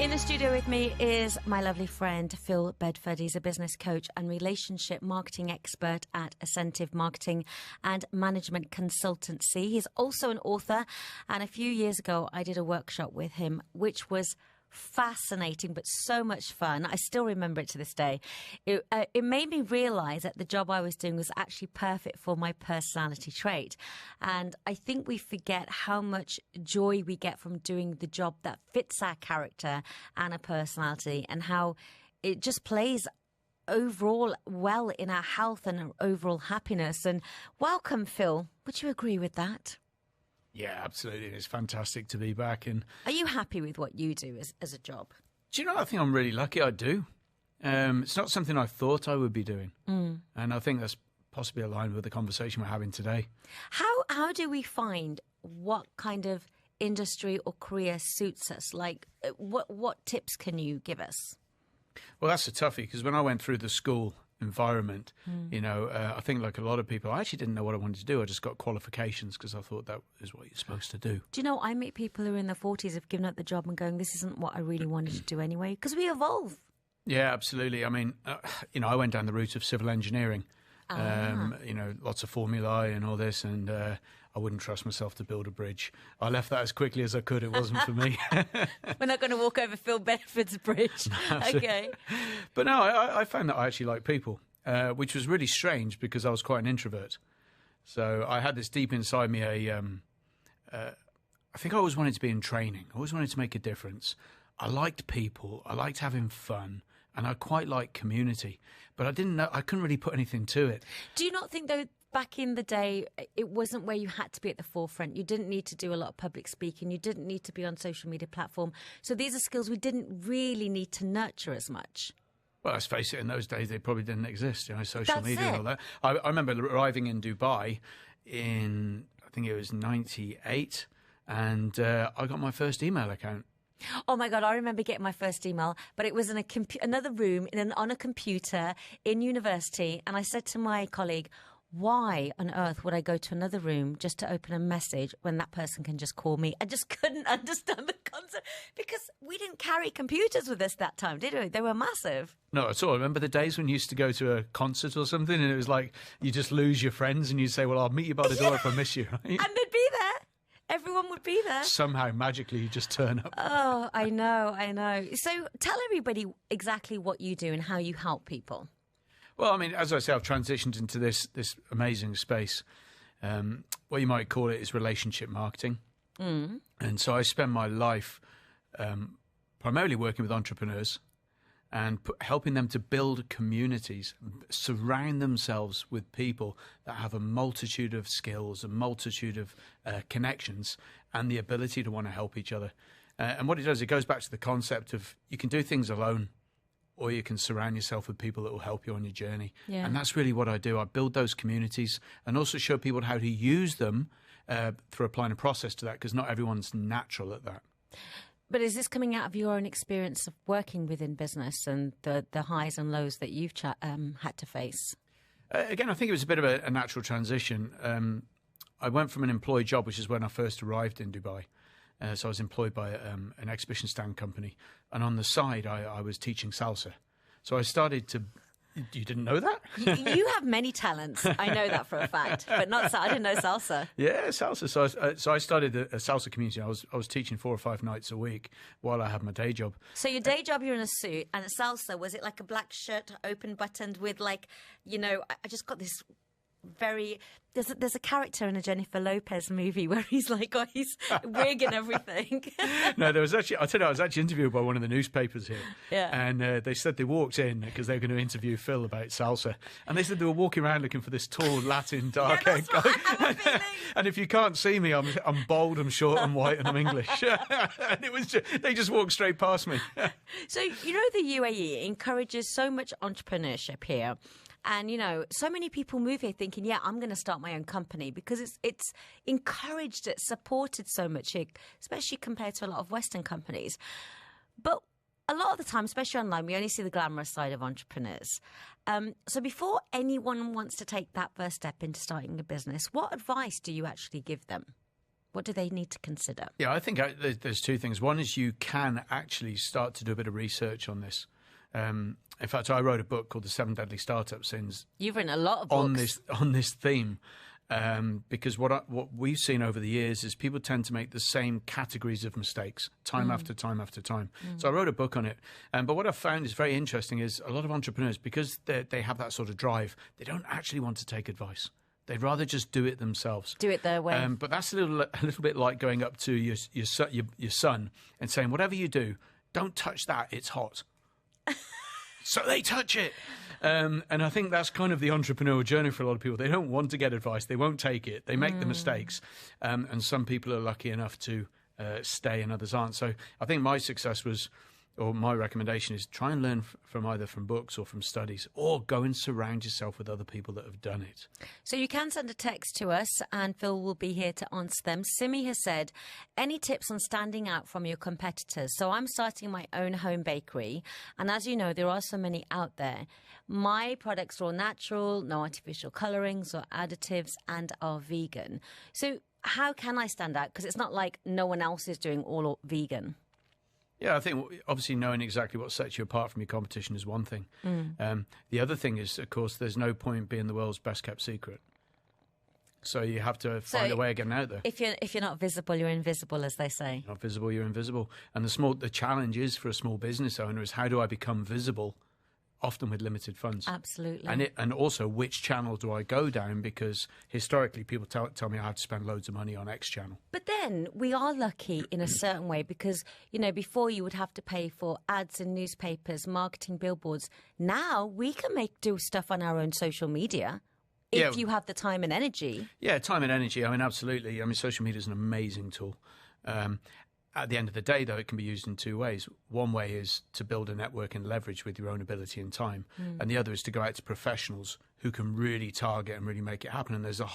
In the studio with me is my lovely friend, PhilBedford. He's a business coach and relationship marketing expert at Ascentive Marketing and Management Consultancy. He's also an author, and a few years ago, I did a workshop with him, which was fascinating, but so much fun. I still remember it to this day. It made me realize that the job I was doing was actually perfect for my personality trait. And I think we forget how much joy we get from doing the job that fits our character and our personality, and how it just plays overall well in our health and our overall happiness. And welcome, Phil. Would you agree with that? Yeah, absolutely. It's fantastic to be back. And are you happy with what you do as a job? do you know, I think I'm really lucky I do. It's not something I thought I would be doing. And I think that's possibly aligned with the conversation we're having today. How do we find what kind of industry or career suits us? Like, what tips can you give us? Well, that's a toughie, because when I went through the school environment, I think like a lot of people, I actually didn't know what I wanted to do. I just got qualifications because I thought that is what you're supposed to do. Do you know, I meet people who are in their 40s have given up the job and going, this isn't what I really wanted to do anyway, because we evolve. Yeah, absolutely. I mean, I went down the route of civil engineering, lots of formulae and all this, and I wouldn't trust myself to build a bridge. I left that as quickly as I could. It wasn't for me. We're not going to walk over PhilBedford's bridge. Okay. But no, I found that I actually like people, which was really strange because I was quite an introvert. So I had this deep inside me, I think I always wanted to be in training. I always wanted to make a difference. I liked people. I liked having fun. And I quite like community. But I couldn't really put anything to it. Do you not think, though, back in the day, it wasn't where you had to be at the forefront? You didn't need to do a lot of public speaking. You didn't need to be on social media platform. So these are skills we didn't really need to nurture as much. Well, let's face it, in those days, they probably didn't exist, social media and all that. I remember arriving in Dubai in, I think it was 98, and I got my first email account. Oh, my God, I remember getting my first email, but it was in another room on a computer in university. And I said to my colleague, why on earth would I go to another room just to open a message when that person can just call me? I just couldn't understand the concept, because we didn't carry computers with us that time, did we? They were massive. No, at all. I remember the days when you used to go to a concert or something, and it was like you just lose your friends and you say, well, I'll meet you by the door if I miss you. Right? And they'd be there. Everyone would be there. Somehow, magically, you just turn up. Oh, I know. So tell everybody exactly what you do and how you help people. Well, I mean, as I say, I've transitioned into this amazing space. What you might call it is relationship marketing. And so I spend my life primarily working with entrepreneurs and helping them to build communities, surround themselves with people that have a multitude of skills, a multitude of connections, and the ability to want to help each other. And what it does, it goes back to the concept of you can do things alone, or you can surround yourself with people that will help you on your journey. Yeah. And that's really what I do. I build those communities and also show people how to use them through applying a process to that, because not everyone's natural at that. But is this coming out of your own experience of working within business and the highs and lows that you've had to face? Again, I think it was a bit of a natural transition. I went from an employed job, which is when I first arrived in Dubai. So I was employed by an exhibition stand company. And on the side, I was teaching salsa. So I started to... You didn't know that? You have many talents. I know that for a fact. But not I didn't know salsa. Yeah, salsa. So I started a salsa community. I was teaching 4 or 5 nights a week while I had my day job. So your day job, you're in a suit. And salsa, was it like a black shirt, open buttoned with like, I just got this... There's a character in a Jennifer Lopez movie where he's like got his wig and everything. No, I was actually interviewed by one of the newspapers here. Yeah. And they said they walked in because they were going to interview Phil about salsa. And they said they were walking around looking for this tall Latin dark-haired guy. And if you can't see me, I'm bald, I'm short, I'm white, and I'm English. And it was they just walked straight past me. So, the UAE encourages so much entrepreneurship here. And, so many people move here thinking, yeah, I'm going to start my own company, because it's encouraged, it's supported so much here, especially compared to a lot of Western companies. But a lot of the time, especially online, we only see the glamorous side of entrepreneurs. So before anyone wants to take that first step into starting a business, what advice do you actually give them? What do they need to consider? Yeah, I think there's two things. One is you can actually start to do a bit of research on this. In fact, I wrote a book called The 7 Deadly Startup Sins. You've written a lot of books. On this theme. Because what we've seen over the years is people tend to make the same categories of mistakes time after time after time. So I wrote a book on it. But what I've found is very interesting is a lot of entrepreneurs, because they have that sort of drive, they don't actually want to take advice. They'd rather just do it themselves. Do it their way. But that's a little bit like going up to your son and saying, whatever you do, don't touch that, it's hot. So they touch it. And I think that's kind of the entrepreneurial journey for a lot of people. They don't want to get advice. They won't take it. They make the mistakes. And some people are lucky enough to stay and others aren't. So I think my success was, or my recommendation is, try and learn from either from books or from studies, or go and surround yourself with other people that have done it. So you can send a text to us and Phil will be here to answer them. Simi has said, any tips on standing out from your competitors? So I'm starting my own home bakery. And as you know, there are so many out there. My products are all natural, no artificial colorings or additives, and are vegan. So how can I stand out? Because it's not like no one else is doing all vegan. Yeah, I think obviously knowing exactly what sets you apart from your competition is one thing. The other thing is, of course, there's no point being the world's best kept secret. So you have to find a way of getting out there. If you're not visible, you're invisible, as they say. You're not visible, you're invisible. And the challenge is for a small business owner is, how do I become visible? Often with limited funds. Absolutely. And also, which channel do I go down? Because historically, people tell me I have to spend loads of money on X channel. But then we are lucky in a certain way because, before you would have to pay for ads in newspapers, marketing billboards. Now we can do stuff on our own social media if you have the time and energy. Yeah, time and energy. I mean, absolutely. I mean, social media is an amazing tool. At the end of the day, though, it can be used in two ways. One way is to build a network and leverage with your own ability and time. And the other is to go out to professionals who can really target and really make it happen. And there's a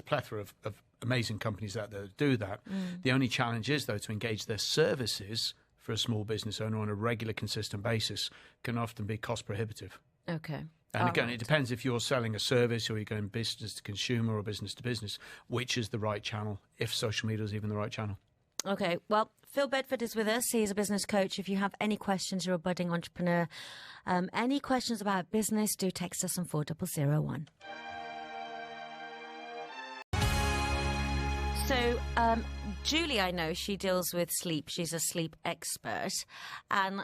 plethora of amazing companies out there that do that. The only challenge is, though, to engage their services for a small business owner on a regular, consistent basis can often be cost prohibitive. Okay. And again, it depends if you're selling a service or you're going business to consumer or business to business, which is the right channel, if social media is even the right channel. Okay, well, Phil Bedford is with us. He's a business coach. If you have any questions, you're a budding entrepreneur, any questions about business, do text us on 4001. So, Julie, I know, she deals with sleep. She's a sleep expert. And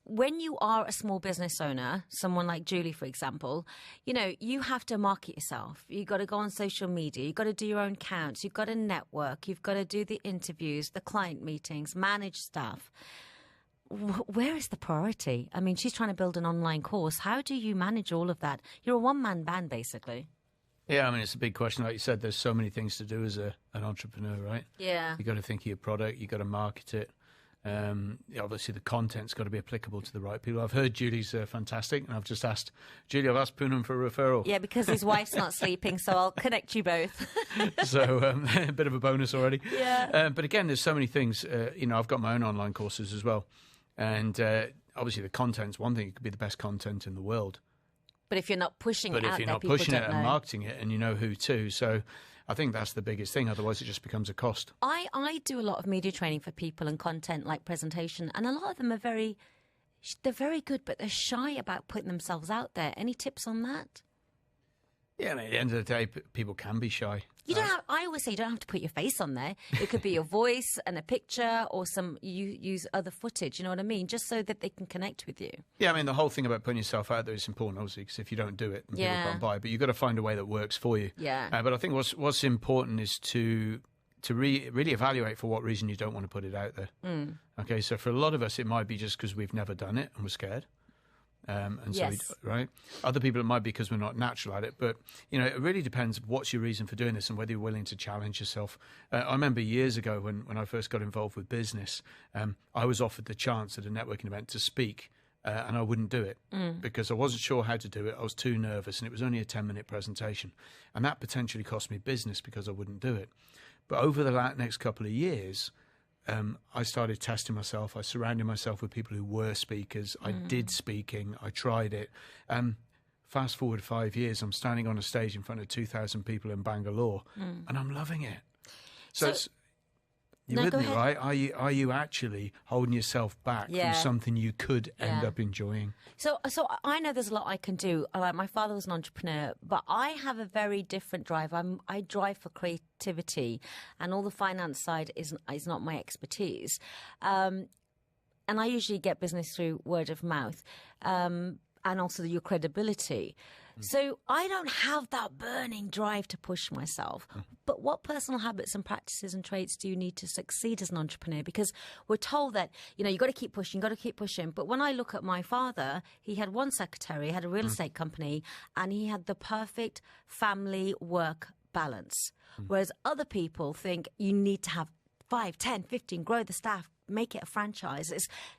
when you are a small business owner, someone like Julie, for example, you have to market yourself. You've got to go on social media. You've got to do your own counts. You've got to network. You've got to do the interviews, the client meetings, manage staff. Where is the priority? I mean, she's trying to build an online course. How do you manage all of that? You're a one-man band, basically. Yeah, I mean, it's a big question. Like you said, there's so many things to do as an entrepreneur, right? Yeah. You've got to think of your product. You've got to market it. Obviously, the content's got to be applicable to the right people. I've heard Julie's fantastic, and I've just asked Julie, I've asked Punam for a referral. Yeah, because his wife's not sleeping, so I'll connect you both. So a bit of a bonus already. Yeah. But again, there's so many things. I've got my own online courses as well. And obviously, the content's one thing. It could be the best content in the world. But if you're not pushing it out there, people don't know. But if you're not pushing it and marketing it, and you know who to, so I think that's the biggest thing. Otherwise, it just becomes a cost. I do a lot of media training for people and content like presentation, and a lot of them they're very good, but they're shy about putting themselves out there. Any tips on that? Yeah, I mean, at the end of the day, people can be shy. I always say you don't have to put your face on there. It could be your voice and a picture, or you use other footage. You know what I mean? Just so that they can connect with you. Yeah, I mean, the whole thing about putting yourself out there is important, obviously, because if you don't do it, then people can't buy. But you've got to find a way that works for you. Yeah. But I think what's important is to really evaluate for what reason you don't want to put it out there. Okay, so for a lot of us, it might be just because we've never done it and we're scared. Right. Other people, it might be because we're not natural at it, but it really depends what's your reason for doing this and whether you're willing to challenge yourself. I remember years ago when I first got involved with business, I was offered the chance at a networking event to speak, and I wouldn't do it because I wasn't sure how to do it. I was too nervous, and it was only a 10-minute presentation, and that potentially cost me business because I wouldn't do it. But over the next couple of years, I started testing myself. I surrounded myself with people who were speakers. I did speaking. I tried it. Fast forward 5 years, I'm standing on a stage in front of 2,000 people in Bangalore, and I'm loving it. So you're with me, right? Are you actually holding yourself back from something you could end up enjoying? So I know there's a lot I can do. Like my father was an entrepreneur, but I have a very different drive. I drive for creativity, and all the finance side is not my expertise. And I usually get business through word of mouth, and also your credibility. So I don't have that burning drive to push myself. But what personal habits and practices and traits do you need to succeed as an entrepreneur? Because we're told that, you've got to keep pushing, got to keep pushing. But when I look at my father, he had one secretary, had a real estate company, and he had the perfect family work balance. Whereas other people think you need to have 5, 10, 15, grow the staff, make it a franchise.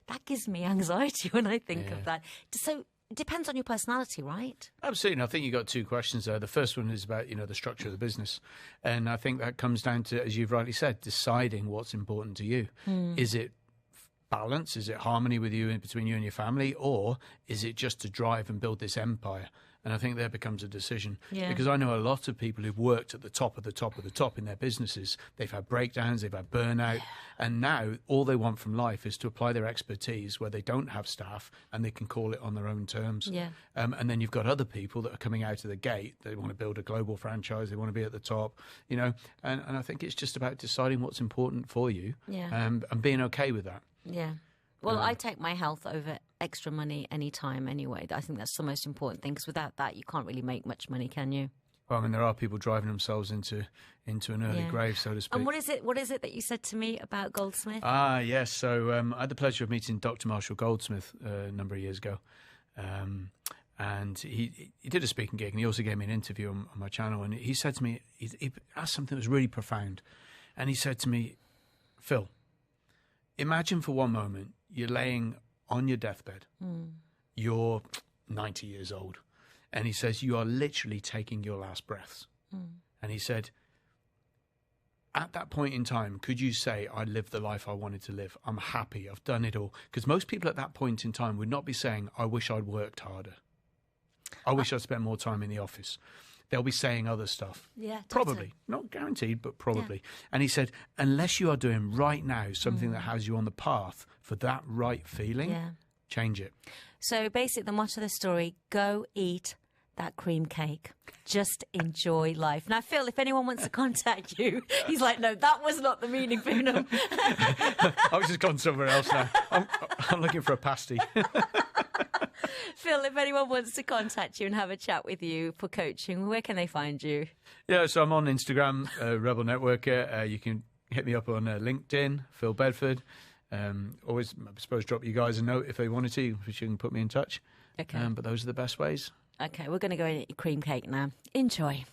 That gives me anxiety when I think of that. So it depends on your personality, right? Absolutely. And I think you got two questions there. The first one is about, the structure of the business. And I think that comes down to, as you've rightly said, deciding what's important to you. Is it balance? Is it harmony with you between you and your family? Or is it just to drive and build this empire? And I think there becomes a decision. Because I know a lot of people who've worked at the top of the top of the top in their businesses. They've had breakdowns, they've had burnout. And now all they want from life is to apply their expertise where they don't have staff and they can call it on their own terms. And then you've got other people that are coming out of the gate. They want to build a global franchise. They want to be at the top, And I think it's just about deciding what's important for you and being okay with that. Well, I take my health over extra money anytime anyway. I think that's the most important thing, because without that, you can't really make much money, can you? Well, I mean, there are people driving themselves into an early grave, so to speak. And what is it that you said to me about Goldsmith? Yes. So I had the pleasure of meeting Dr. Marshall Goldsmith a number of years ago. And he did a speaking gig, and he also gave me an interview on my channel. And he said to me, he asked something that was really profound. And he said to me, Phil, imagine for one moment you're laying on your deathbed. You're 90 years old. And he says, you are literally taking your last breaths. And he said, at that point in time, could you say, I lived the life I wanted to live? I'm happy. I've done it all. Because most people at that point in time would not be saying, I wish I'd worked harder. I wish I'd spent more time in the office. They'll be saying other stuff. Probably. Not guaranteed, but probably. And he said, unless you are doing right now something that has you on the path for that right feeling, change it. So basically, the motto of the story, go eat that cream cake. Just enjoy life. Now, Phil, if anyone wants to contact you, he's like, no, that was not the meaning, Punam. I've just gone somewhere else now. I'm looking for a pasty. Phil, if anyone wants to contact you and have a chat with you for coaching, where can they find you? Yeah, so I'm on Instagram, Rebel Networker. You can hit me up on LinkedIn, Phil Bedford. Always, I suppose, drop you guys a note if they wanted to, which you can put me in touch. Okay. But those are the best ways. Okay, we're going to go and eat cream cake now. Enjoy.